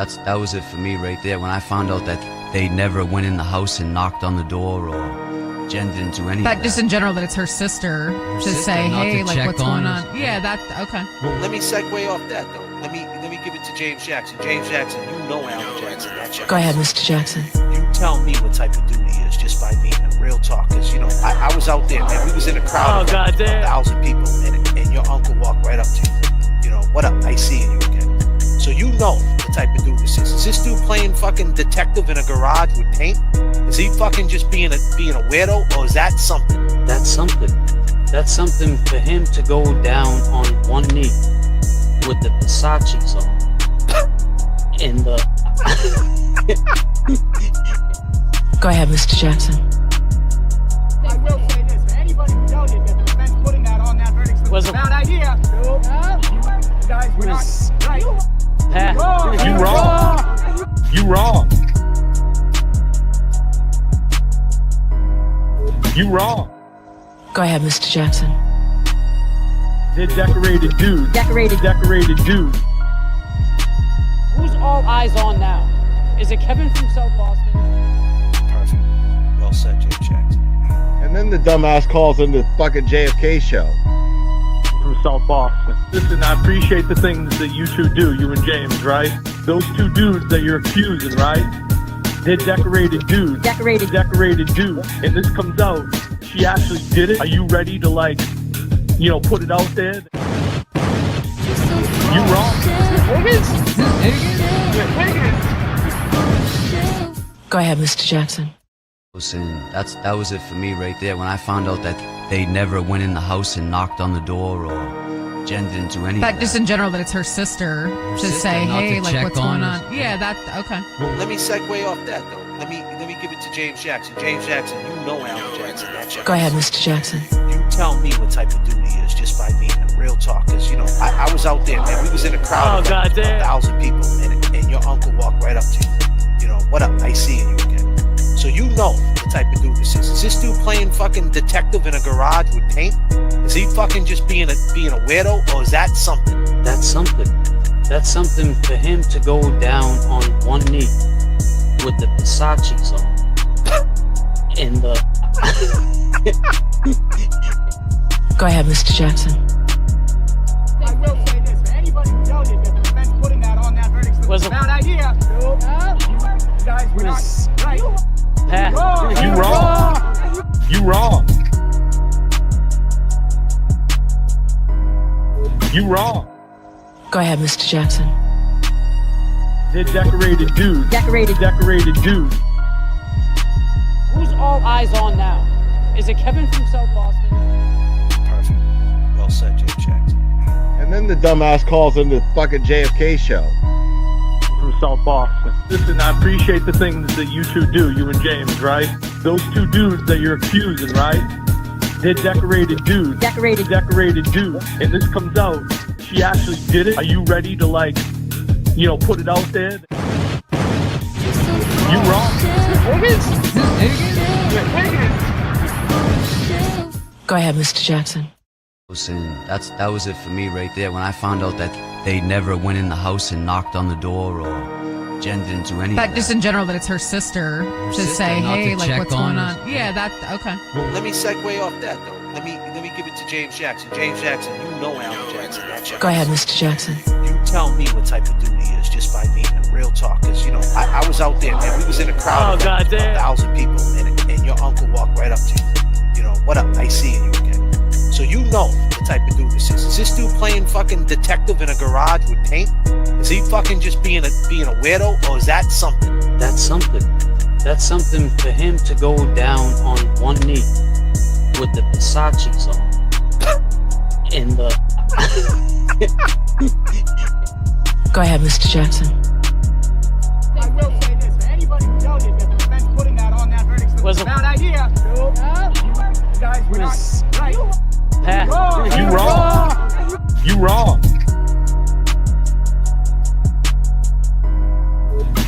that was it for me right there. When I found out that they never went in the house and knocked on the door, or Jen didn't do anything. But just in general, that it's her sister to say, hey, like, what's going on? Yeah, that, okay. Well, let me segue off that, though. Let me give it to James Jackson. James Jackson, you know Alan Jackson. Go ahead, Mr. Jackson. You tell me what type of dude he is just by meeting him. Real talk, because, you know, I was out there, man. We was in a crowd of 1,000 people, and your uncle walked right up to you. You know, what up? I seeing you again. So you know the type of dude this is. Is this dude playing fucking detective in a garage with paint? Is he fucking just being a weirdo, or is that something? That's something. That's something for him to go down on one knee with the Versace's on. In the Go ahead, Mr. Jackson. I will say this, for anybody who doubted that the defense putting that on that verdict was a bad idea. You guys were not right. You wrong. You wrong. You wrong. Go ahead, Mr. Jackson. They're decorated dudes. Decorated dudes. Who's all eyes on now? Is it Kevin from South Boston? Perfect. Well said, James Jackson. And then the dumbass calls into the fucking JFK show. From South Boston. Listen, I appreciate the things that you two do, you and James, right? Those two dudes that you're accusing, right? They're decorated dudes. Decorated dudes. And this comes out, she actually did it. Are you ready to, like, you know, put it out there? You wrong. Go ahead, Mr. Jackson. That was it for me right there. When I found out that they never went in the house and knocked on the door, or Jen didn't do anything. But just in general, that it's her sister to say, hey, like, what's going on? Yeah, that, okay. Well, let me segue off that, though. Let me give it to James Jackson. James Jackson, you know Alan Jackson. Go ahead, Mr. Jackson. You tell me what type of dude he is just by meeting him. Real talk, because, you know, I was out there, man. We was in a crowd of 1,000 people, and your uncle walked right up to you. You know, what up? I seeing you again. So you know the type of dude this is. Is this dude playing fucking detective in a garage with paint? Is he fucking just being a weirdo, or is that something? That's something. That's something for him to go down on one knee with the Versace's on. In the Go ahead, Mr. Jackson. I will say this, for anybody who doubted that the defense putting that on that verdict was a bad idea. You guys were not right. You wrong. You wrong. You wrong. Go ahead, Mr. Jackson. They're decorated dudes. Decorated dudes. Who's all eyes on now? Is it Kevin from South Boston? Perfect. Well said, James Jackson. And then the dumbass calls into the fucking JFK show. From South Boston. Listen, I appreciate the things that you two do, you and James, right? Those two dudes that you're accusing, right? They're decorated dudes. Decorated dudes. And this comes out, she actually did it. Are you ready to, like, you know, put it out there? You wrong. Go ahead, Mr. Jackson. That was it for me right there. When I found out that they never went in the house and knocked on the door, or Jen didn't do anything. But just in general, that it's her sister to say, hey, like, what's going on? Yeah, that, okay. Well, let me segue off that, though. Let me give it to James Jackson. James Jackson, you know Alan Jackson. Go ahead, Mr. Jackson. You tell me what type of dude he is just by meeting him. Real talk, because, you know, I was out there, man. We was in a crowd of 1,000 people, and your uncle walked right up to you. You know, what up? I seeing you again. So you know the type of dude this is. Is this dude playing fucking detective in a garage with paint? Is he fucking just being a weirdo, or is that something? That's something. That's something for him to go down on one knee with the Versace's on. In the Go ahead, Mr. Jackson. I will say this, for anybody who doubted that the defense putting that on that verdict was a bad idea. You guys were not right. You wrong. You wrong.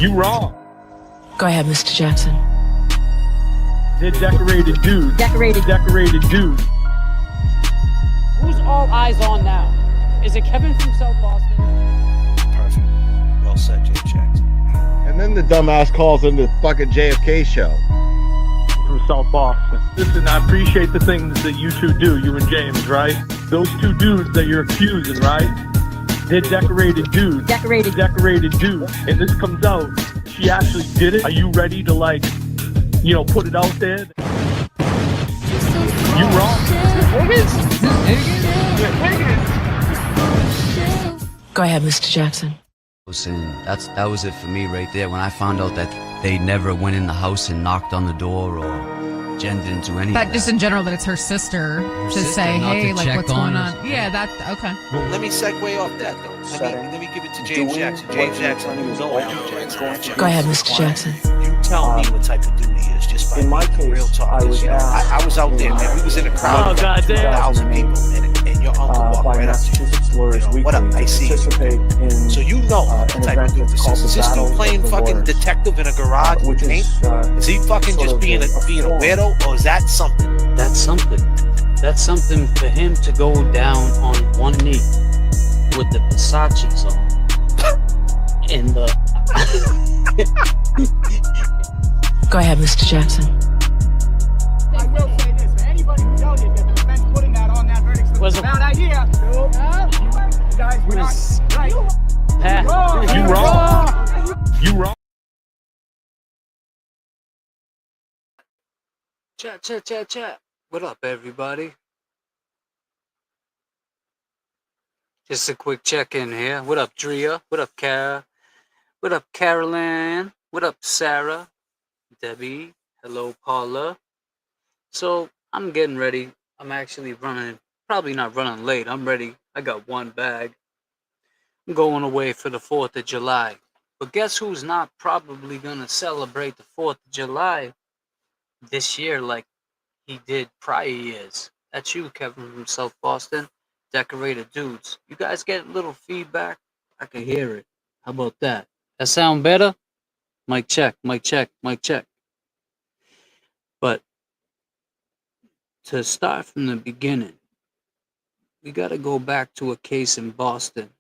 You wrong. Go ahead, Mr. Jackson. They're decorated dudes. Decorated dudes. Who's all eyes on now? Is it Kevin from South Boston? Perfect. Well said, James Jackson. the dumbass calls into the fucking JFK show. From South Boston. Listen, I appreciate the things that you two do, you and James, right? Those two dudes that you're accusing, right? They're decorated dudes. Decorated dudes. And this comes out, she actually did it. Are you ready to, like, you know, put it out there? You wrong. Go ahead, Mr. Jackson. And that was it for me right there. When I found out that they never went in the house and knocked on the door or Jen didn't do anything. But just in general, that it's her sister to say, hey, like, what's going on? Yeah, that, okay. Let me segue off that, though. Let me give it to James Jackson. James Jackson, you know Jackson. Go ahead, Mr. Jackson. You tell me what type of duty it is just by in my case, real talk. I was out there, man. We was in a crowd of 2,000 people, and your uncle walked right up to you. What up? I see you. So you know what type of dude this is. Is this dude playing fucking detective in a garage with paint? Is he fucking just being a weirdo, or is that something? That's something. That's something for him to go down on one knee with the Versace's on. And the... Go ahead, Mr. Jackson. I will say this, for anybody who tells you that the defense putting that on that verdict was a bad idea. You guys were not right. You wrong. Chat. What up, everybody? Just a quick check-in here. What up, Drea? What up, Kara? What up, Carolyn? What up, Sarah? Debbie? Hello, Paula. So, I'm getting ready. I'm actually running, probably not running late. I'm ready. I got one bag. I'm going away for the 4th of July. But guess who's not probably going to celebrate the 4th of July this year like he did prior years? That's you, Kevin from South Boston. Decorated dudes. You guys get a little feedback? I can hear it. How about that? That sound better? Mic check, mic check, mic check. But to start from the beginning, we got to go back to a case in Boston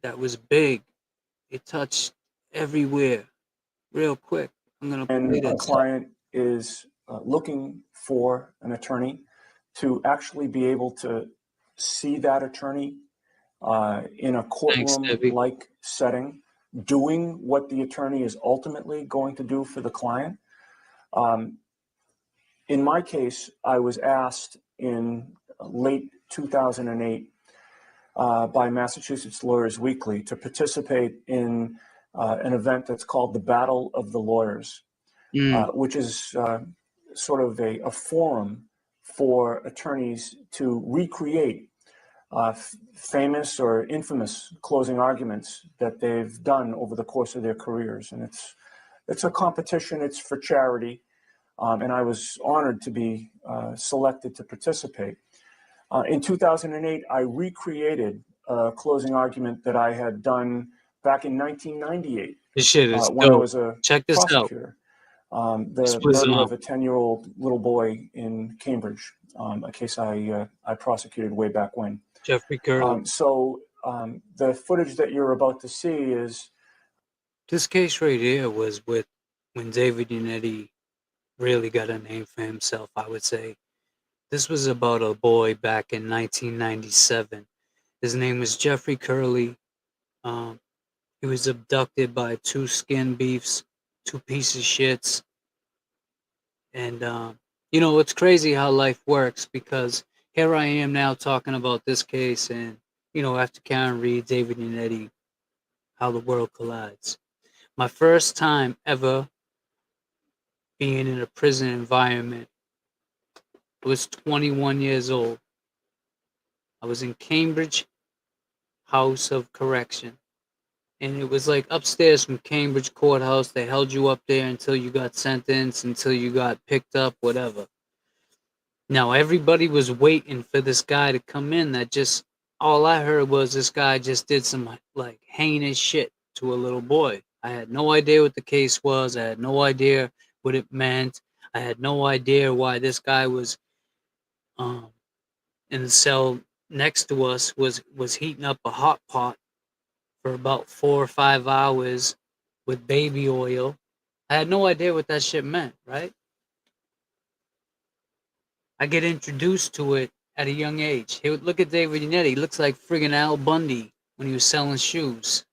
that was big. It touched everywhere. Real quick, I'm going to play this. And a client is looking for an attorney to actually be able to see that attorney in a courtroom-like setting, doing what the attorney is ultimately going to do for the client. In my case, I was asked in late 2008 by Massachusetts Lawyers Weekly to participate in an event that's called the Battle of the Lawyers, which is sort of a forum for attorneys to recreate famous or infamous closing arguments that they've done over the course of their careers. And it's a competition, it's for charity, and I was honored to be selected to participate. In 2008, I recreated a closing argument that I had done back in 1998. This shit is when I was a Check this prosecutor. The murder of a 10-year-old little boy in Cambridge, a case I prosecuted way back when. Jeffrey Curley. So the footage that you're about to see is... This case right here was with when David Yannetti really got a name for himself, I would say. This was about a boy back in 1997. His name was Jeffrey Curley. He was abducted by two skin beefs, two pieces of shits. And, you know, it's crazy how life works, because here I am now talking about this case, and, you know, after Karen Reed, David Yannetti, how the world collides. My first time ever being in a prison environment, I was 21 years old. I was in Cambridge House of Correction. And it was like upstairs from Cambridge Courthouse. They held you up there until you got sentenced, until you got picked up, whatever. Now, everybody was waiting for this guy to come in. That just, all I heard was this guy just did some, like, heinous shit to a little boy. I had no idea what the case was. I had no idea what it meant. I had no idea why this guy was in the cell next to us was heating up a hot pot for about 4 or 5 hours with baby oil. I had no idea what that shit meant, right? I get introduced to it at a young age. Hey, look at David Yannetti. He looks like friggin' Al Bundy when he was selling shoes.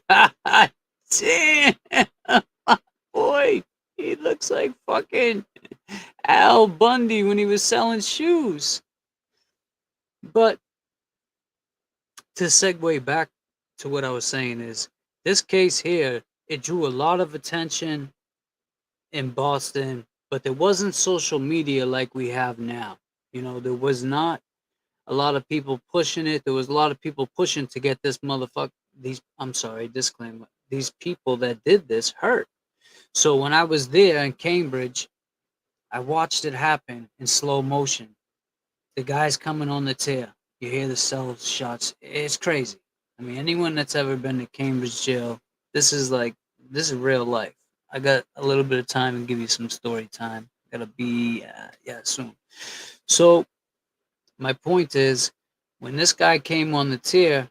God damn, boy, he looks like fucking Al Bundy when he was selling shoes. But to segue back to what I was saying is, this case here, it drew a lot of attention in Boston, but there wasn't social media like we have now. You know, there was not a lot of people pushing it. There was a lot of people pushing to get this disclaimer, these people that did this hurt. So when I was there in Cambridge, I watched it happen in slow motion. The guy's coming on the tear. You hear the cell shots. It's crazy. I mean, anyone that's ever been to Cambridge jail, this is real life. I got a little bit of time and give you some story time. Gotta be, soon. So my point is, when this guy came on the tear,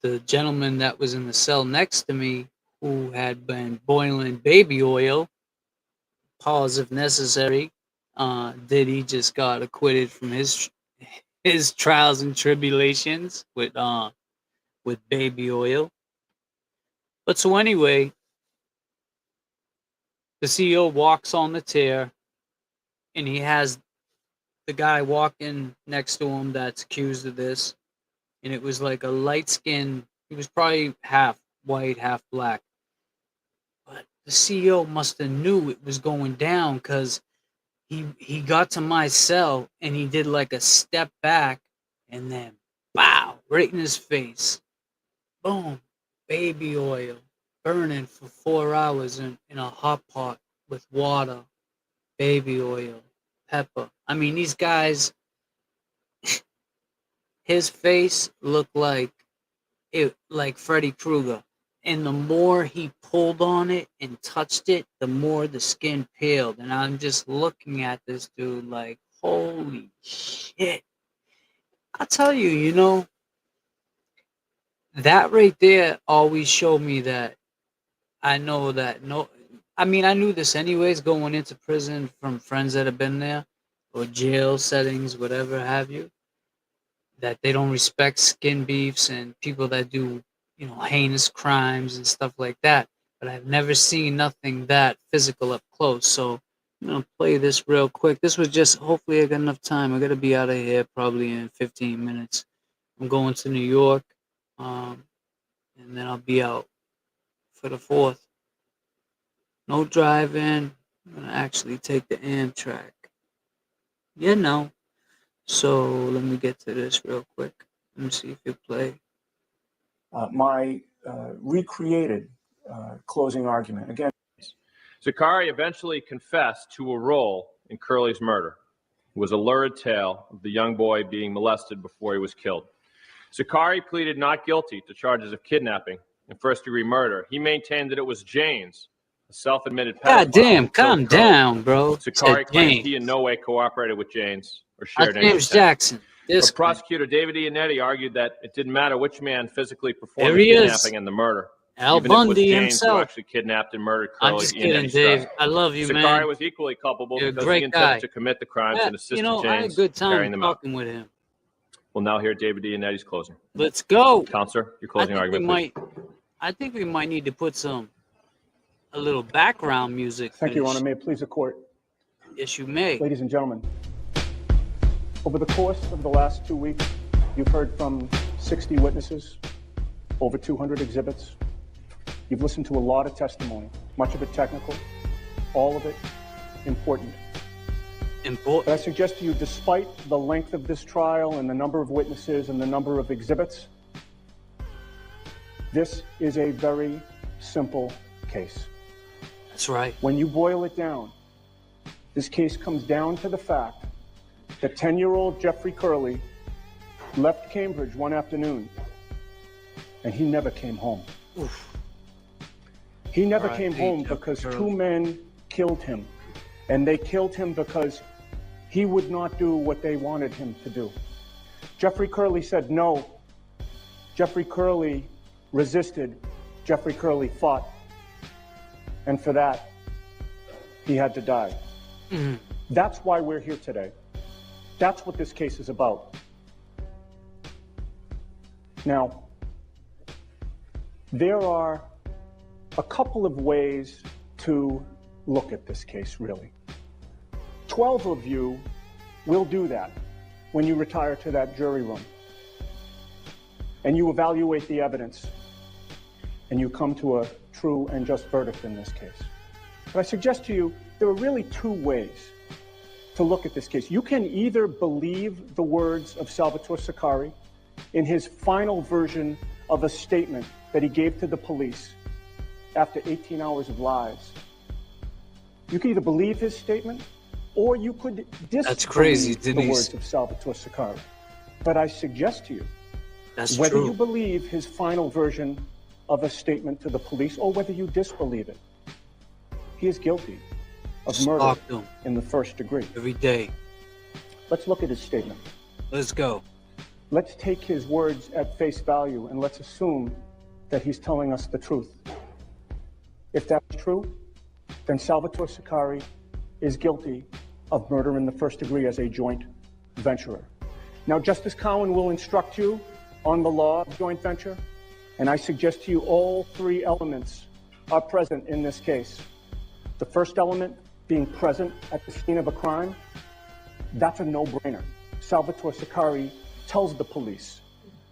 the gentleman that was in the cell next to me, who had been boiling baby oil, pause if necessary, Diddy just got acquitted from his trials and tribulations with baby oil. But so anyway, the CEO walks on the tear, and he has the guy walking next to him that's accused of this, and it was like a light skin. He was probably half white, half black. But the CEO must have knew it was going down, because he got to my cell and he did like a step back, and then bow, right in his face. Boom, baby oil burning for 4 hours in a hot pot with water, baby oil, pepper. I mean, these guys, his face looked like Freddy Krueger. And the more he pulled on it and touched it, the more the skin peeled. And I'm just looking at this dude like, holy shit. I'll tell you, you know, that right there always showed me that I know that I knew this anyways going into prison from friends that have been there, or jail settings, whatever have you, that they don't respect skin beefs and people that do, you know, heinous crimes and stuff like that. But I've never seen nothing that physical up close. So I'm going to play this real quick. This was just, hopefully I got enough time. I got to be out of here probably in 15 minutes. I'm going to New York, and then I'll be out for the 4th. No driving. I'm going to actually take the Amtrak. You know. So let me get to this real quick. Let me see if you play. My recreated closing argument. Again, Zakari eventually confessed to a role in Curley's murder. It was a lurid tale of the young boy being molested before he was killed. Zakari pleaded not guilty to charges of kidnapping and first-degree murder. He maintained that it was James, a self-admitted pedophile. God damn, calm down, bro. Zakari claimed he in no way cooperated with James or shared any James Jackson. But prosecutor David Yannetti argued that it didn't matter which man physically performed the kidnapping and the murder. Al Even Bundy if it was James himself. who actually kidnapped and murdered Curley. I'm just kidding, Dave. I love you, man. Zakari was equally culpable because he intended to commit the crimes and assisted James I had a good carrying time them out. talking with him. We'll now hear David Yannetti's closing. Let's go. Counselor, your closing argument, please. I think we might need to put a little background music. Thank you, Your Honor. May it please the court. Yes, you may. Ladies and gentlemen, over the course of the last 2 weeks, you've heard from 60 witnesses, over 200 exhibits. You've listened to a lot of testimony, much of it technical, all of it important. But I suggest to you, despite the length of this trial and the number of witnesses and the number of exhibits, this is a very simple case. That's right. When you boil it down, this case comes down to the fact that 10-year-old Jeffrey Curley left Cambridge one afternoon, and he never came home. Oof. He never came home because two men killed him, and they killed him because he would not do what they wanted him to do. Jeffrey Curley said no. Jeffrey Curley resisted, Jeffrey Curley fought. And for that, he had to die. That's why we're here today. That's what this case is about. Now, there are a couple of ways to look at this case, really. 12 of you will do that when you retire to that jury room. And you evaluate the evidence. And you come to a true and just verdict in this case. But I suggest to you, there are really two ways to look at this case. You can either believe the words of Salvatore Siccari in his final version of a statement that he gave to the police after 18 hours of lies. You can either believe his statement, or you could disbelieve the words of Salvatore Siccari. But I suggest to you, whether you believe his final version of a statement to the police or whether you disbelieve it, he is guilty of murder in the first degree. Every day. Let's look at his statement. Let's go. Let's take his words at face value and let's assume that he's telling us the truth. If that's true, then Salvatore Siccari is guilty of murder in the first degree as a joint venturer. Now, Justice Cowan will instruct you on the law of joint venture, and I suggest to you all three elements are present in this case. The first element, being present at the scene of a crime, that's a no-brainer. Salvatore Siccari tells the police,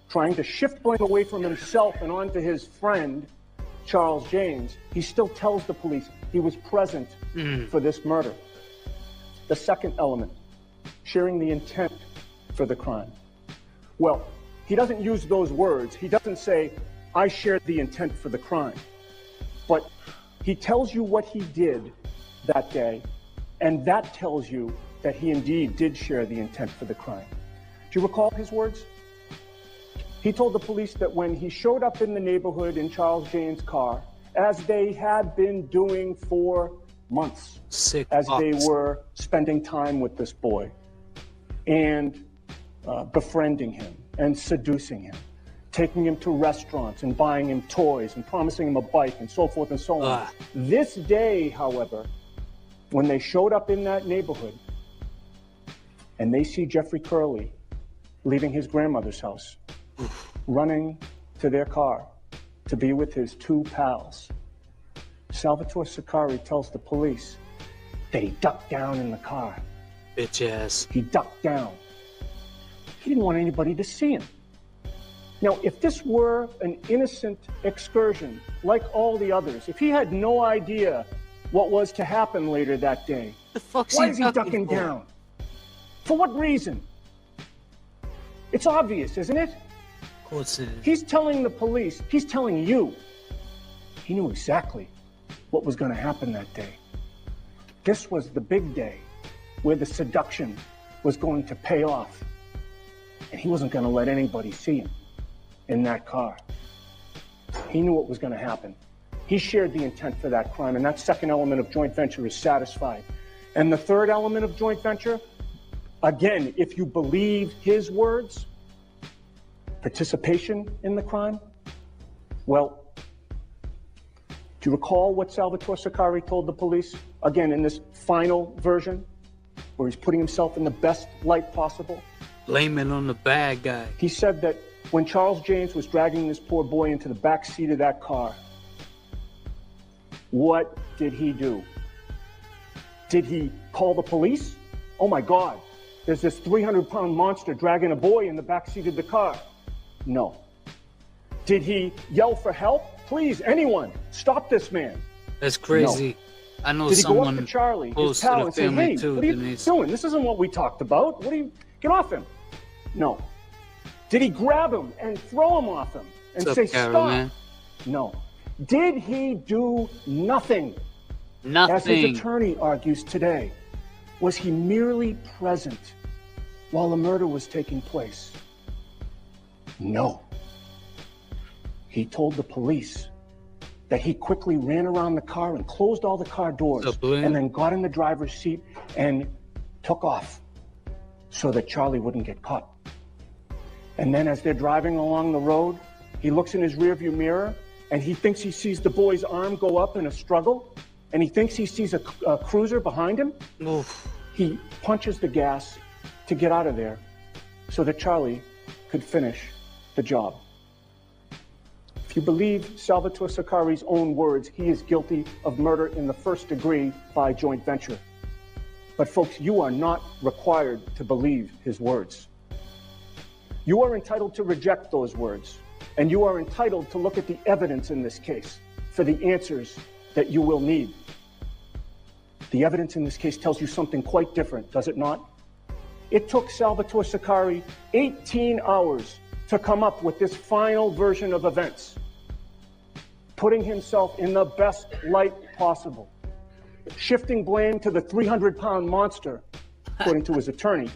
trying to shift blame away from himself and onto his friend, Charles James, he still tells the police he was present for this murder. The second element, sharing the intent for the crime. Well, he doesn't use those words. He doesn't say, I shared the intent for the crime. But he tells you what he did that day, and that tells you that he indeed did share the intent for the crime. Do you recall his words? He told the police that when he showed up in the neighborhood in Charles James' car, as they had been doing for months, they were spending time with this boy and befriending him and seducing him, taking him to restaurants and buying him toys and promising him a bike and so forth and so on. This day, however, when they showed up in that neighborhood and they see Jeffrey Curley leaving his grandmother's house, running to their car to be with his two pals, Salvatore Siccari tells the police that he ducked down in the car. Bitch ass. He ducked down. He didn't want anybody to see him. Now, if this were an innocent excursion, like all the others, if he had no idea what was to happen later that day, why is he ducking down? For what reason? It's obvious, isn't it? Of course it is. He's telling the police, he's telling you, he knew exactly what was going to happen that day. This was the big day where the seduction was going to pay off. And he wasn't going to let anybody see him in that car. He knew what was going to happen. He shared the intent for that crime, and that second element of joint venture is satisfied. And the third element of joint venture, again, if you believe his words, participation in the crime, well, do you recall what Salvatore Siccari told the police? Again, in this final version, where he's putting himself in the best light possible. Blame it on the bad guy. He said that when Charles James was dragging this poor boy into the back seat of that car, what did he do? Did he call the police? Oh my God, there's this 300-pound monster dragging a boy in the back seat of the car. No. Did he yell for help? Please, anyone, stop this man. That's crazy. No. I know did someone. Did he go up to Charlie, his pal, and say, hey, what are you doing? This isn't what we talked about. What are you, get off him. No. Did he grab him and throw him off him and say, stop? Man? No. Did he do nothing? Nothing. As his attorney argues today, was he merely present while the murder was taking place? No. He told the police that he quickly ran around the car and closed all the car doors and then got in the driver's seat and took off so that Charlie wouldn't get caught. And then as they're driving along the road, he looks in his rearview mirror and he thinks he sees the boy's arm go up in a struggle, and he thinks he sees a cruiser behind him. Oof. He punches the gas to get out of there so that Charlie could finish the job. If you believe Salvatore Saccari's own words, he is guilty of murder in the first degree by joint venture. But folks, you are not required to believe his words. You are entitled to reject those words, and you are entitled to look at the evidence in this case for the answers that you will need. The evidence in this case tells you something quite different, does it not? It took Salvatore Saccari 18 hours to come up with this final version of events, putting himself in the best light possible, shifting blame to the 300-pound monster, according to his attorney.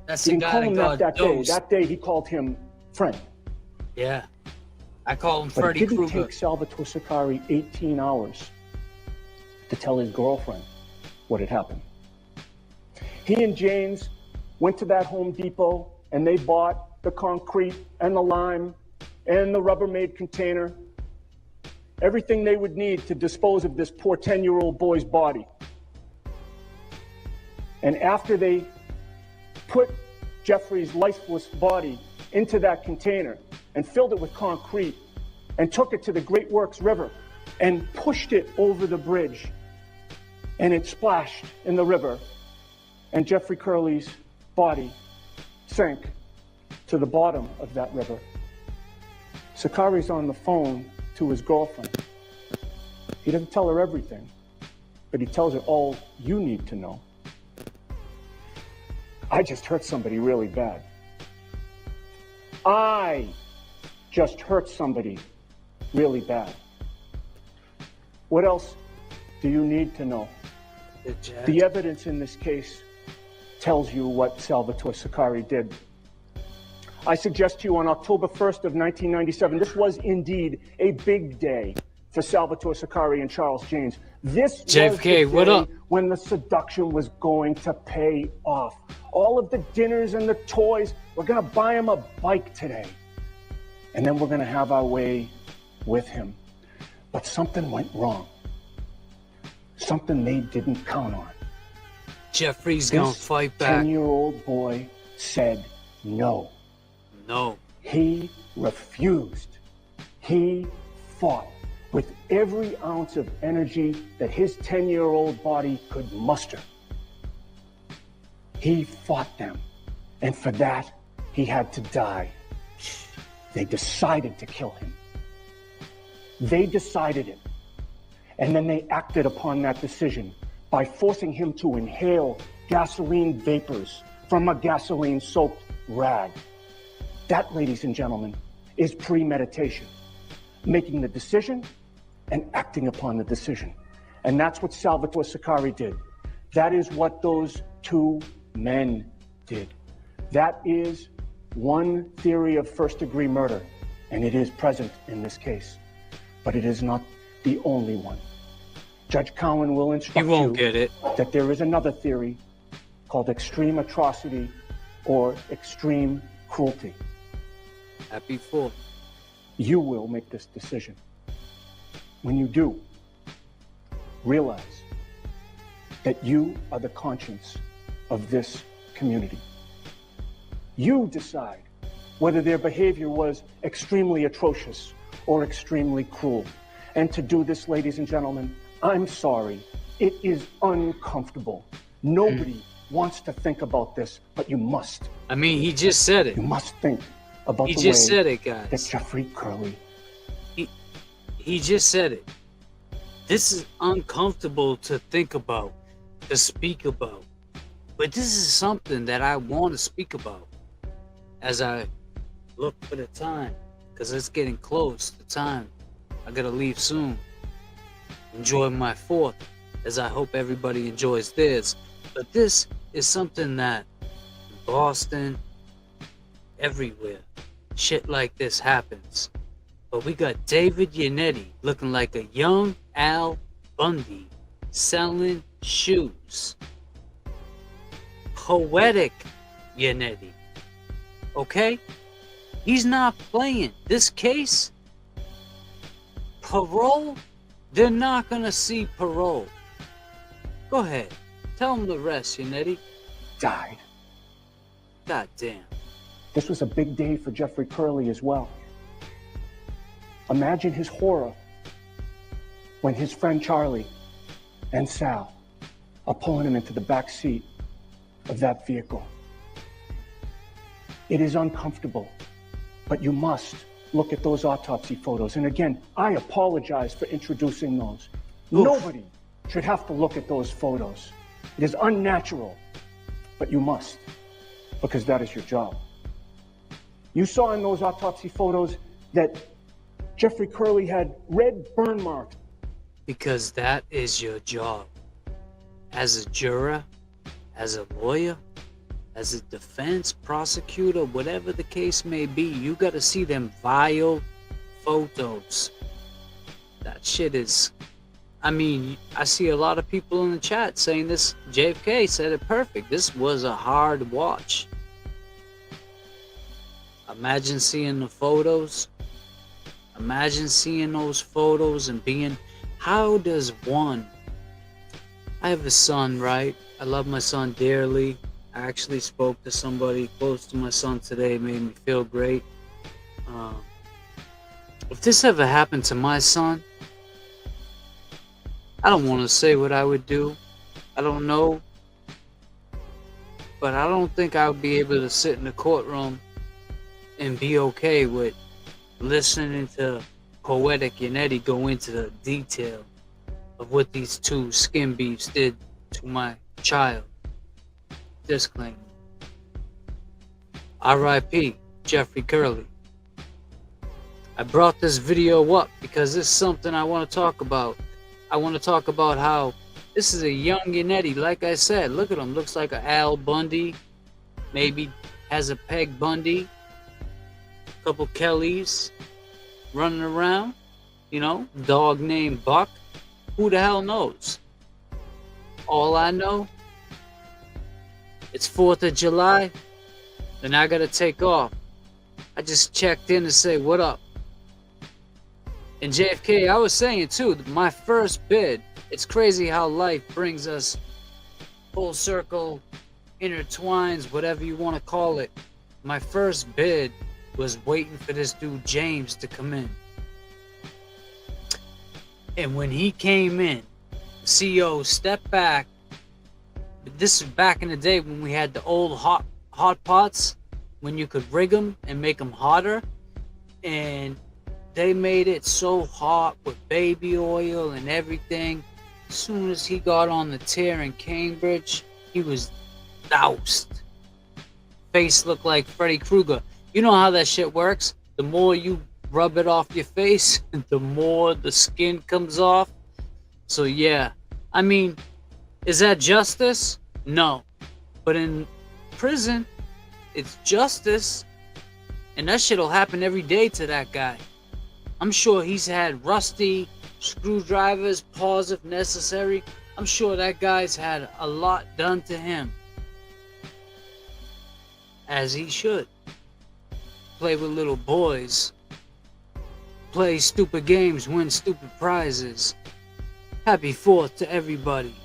That's He the didn't guy call that him got that day. dosed. That day he called him friend. Yeah. I call him But Freddy it didn't Krueger. take Salvatore Saccari 18 hours to tell his girlfriend what had happened. He and James went to that Home Depot and they bought the concrete and the lime and the Rubbermaid container, everything they would need to dispose of this poor 10-year-old boy's body. And after they put Jeffrey's lifeless body into that container and filled it with concrete and took it to the Great Works River and pushed it over the bridge, and it splashed in the river, and Jeffrey Curley's body sank to the bottom of that river. Saccari's on the phone to his girlfriend. He doesn't tell her everything, but he tells her all you need to know. I just hurt somebody really bad. I just hurt somebody really bad. What else do you need to know? The evidence in this case tells you what Salvatore Saccari did. I suggest to you on October 1st of 1997, this was indeed a big day for Salvatore Saccari and Charles James. This JFK, was the what day up? when the seduction was going to pay off. All of the dinners and the toys, we're going to buy him a bike today. And then we're going to have our way with him. But something went wrong. Something they didn't count on. Jeffrey's gonna fight back. 10-year-old boy said no. No. He refused. He fought with every ounce of energy that his 10-year-old body could muster. He fought them, and for that, he had to die. They decided to kill him. They decided it, and then they acted upon that decision by forcing him to inhale gasoline vapors from a gasoline-soaked rag. That, ladies and gentlemen, is premeditation. Making the decision and acting upon the decision. And that's what Salvatore Saccari did. That is what those two men did. That is one theory of first-degree murder, and it is present in this case. But it is not the only one. Judge Cowan will instruct you that there is another theory called extreme atrocity or extreme cruelty. Happy 4th. You will make this decision. When you do, realize that you are the conscience of this community. You decide whether their behavior was extremely atrocious or extremely cruel. And to do this, ladies and gentlemen, I'm sorry, it is uncomfortable. Nobody wants to think about this, but you must. I mean, he just said it. You must think about He the just way said it, guys. that Jeffrey Curley. He just said it. This is uncomfortable to think about, to speak about. But this is something that I want to speak about as I look for the time, because it's getting close to time. I gotta leave soon. Enjoy my 4th, as I hope everybody enjoys theirs. But this is something that in Boston, everywhere, shit like this happens. But we got David Yannetti looking like a young Al Bundy selling shoes. Poetic Yannetti. Okay? He's not playing. This case, Parole? They're not gonna see parole. Go ahead. Tell them the rest, Yannetti. Died. God damn. This was a big day for Jeffrey Curley as well. Imagine his horror when his friend Charlie and Sal are pulling him into the back seat of that vehicle. It is uncomfortable, but you must look at those autopsy photos. And again, I apologize for introducing those. Oof. Nobody should have to look at those photos. It is unnatural, but you must, because that is your job. You saw in those autopsy photos that Jeffrey Curley had red burn marks. Because that is your job. As a juror, as a lawyer, as a defense prosecutor, whatever the case may be, you gotta see them vile photos. That shit is, I mean, I see a lot of people in the chat saying this. JFK said it perfect. This was a hard watch. Imagine seeing the photos. Imagine seeing those photos and being, how does one, I have a son, right? I love my son dearly. I actually spoke to somebody close to my son today. It made me feel great. If this ever happened to my son, I don't want to say what I would do. I don't know. But I don't think I would be able to sit in the courtroom and be okay with listening to Poetic Yannetti go into the detail of what these two skin beefs did to my child. Disclaimer. R.I.P. Jeffrey Curley. I brought this video up because this is something I want to talk about. I want to talk about how this is a young Yannetti. Like I said, look at him. Looks like a Al Bundy. Maybe has a Peg Bundy. Couple Kellys running around. You know, dog named Buck. Who the hell knows? All I know, it's 4th of July, and I gotta take off. I just checked in to say what up. And JFK, I was saying too, my first bid, it's crazy how life brings us full circle, intertwines, whatever you want to call it. My first bid was waiting for this dude James to come in. And when he came in, CEO stepped back. This is back in the day when we had the old hot pots, when you could rig them and make them hotter. And they made it so hot with baby oil and everything. As soon as he got on the tear in Cambridge, he was doused. Face looked like Freddy Krueger. You know how that shit works? The more you rub it off your face, the more the skin comes off. So yeah, I mean, is that justice? No. But in prison, it's justice. And that shit'll happen every day to that guy. I'm sure he's had rusty screwdrivers, paws if necessary. I'm sure that guy's had a lot done to him. As he should. Play with little boys. Play stupid games, win stupid prizes. Happy 4th to everybody.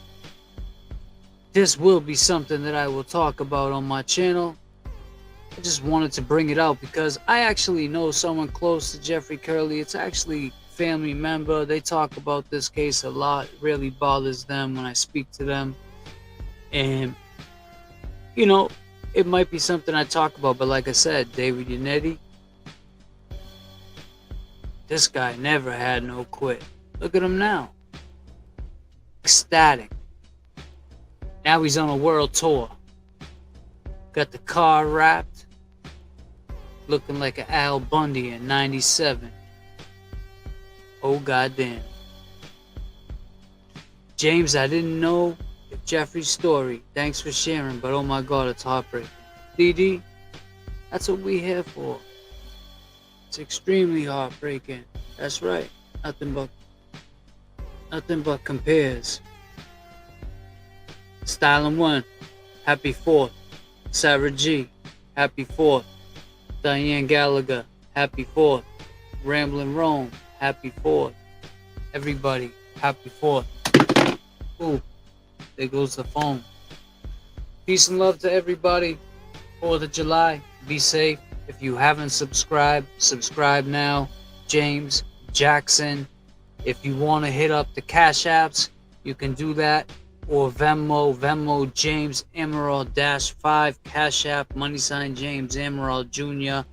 This will be something that I will talk about on my channel. I just wanted to bring it out because I actually know someone close to Jeffrey Curley. It's actually a family member. They talk about this case a lot. It really bothers them when I speak to them. And, you know, it might be something I talk about. But like I said, David Yannetti, this guy never had no quit. Look at him now. Ecstatic. Now he's on a world tour. Got the car wrapped. Looking like an Al Bundy in 97. Oh goddamn. James, I didn't know Jeffrey's story. Thanks for sharing, but oh my god, it's heartbreaking. DD, that's what we here for. It's extremely heartbreaking. That's right. Nothing but compares. Styling 1, happy 4th. Sarah G, happy 4th. Diane Gallagher, happy 4th. Ramblin' Rome, happy 4th. Everybody, happy 4th. Ooh, there goes the phone. Peace and love to everybody. 4th of July. Be safe. If you haven't subscribed, subscribe now. James Jackson. If you want to hit up the Cash Apps, you can do that. Or Venmo James Emerald -5, Cash App, # James Emerald Jr.,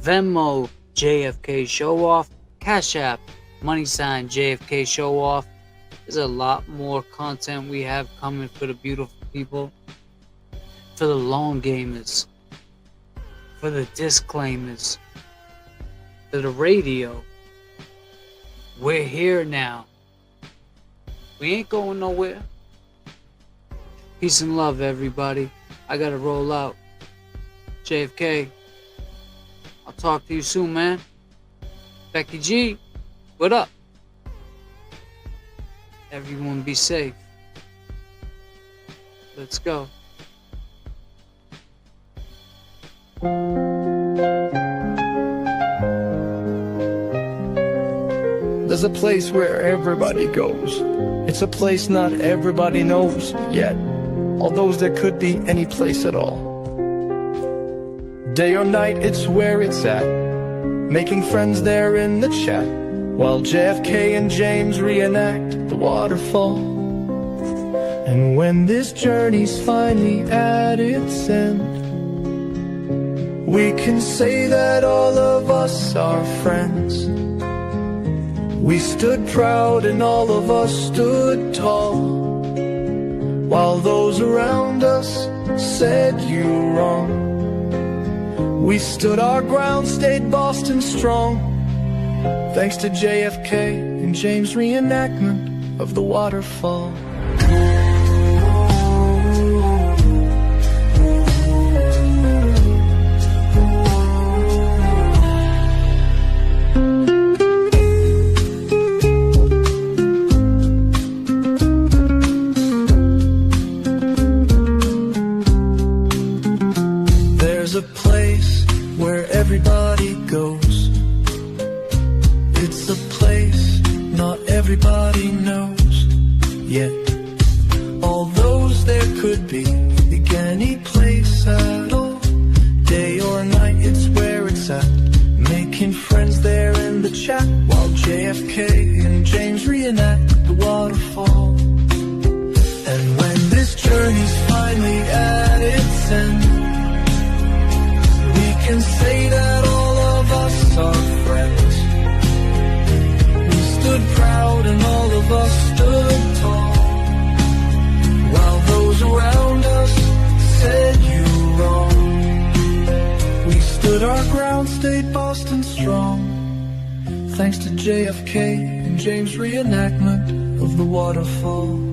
Venmo JFK Show Off, Cash App, # JFK Show Off. There's a lot more content we have coming for the beautiful people, for the long gamers, for the disclaimers, for the radio. We're here now. We ain't going nowhere. Peace and love, everybody. I gotta roll out. JFK, I'll talk to you soon, man. Becky G, what up? Everyone be safe. Let's go. There's a place where everybody goes. It's a place not everybody knows yet. Although there could be any place at all. Day or night, it's where it's at. Making friends there in the chat, while JFK and James reenact the waterfall. And when this journey's finally at its end, we can say that all of us are friends. We stood proud and all of us stood tall, while those around us said you wrong. We stood our ground, stayed Boston strong, thanks to JFK and James' reenactment of the waterfall. There's a place where everybody goes. It's a place not everybody knows yet. Although there could be any place at all. Day or night, it's where it's at. Making friends there in the chat, while JFK and James reenact the waterfall. And when this journey's finally at its end, we can say that all of us are friends. We stood proud and all of us stood tall, while those around us said you wrong. We stood our ground, stayed Boston strong, thanks to JFK and James' reenactment of the waterfall.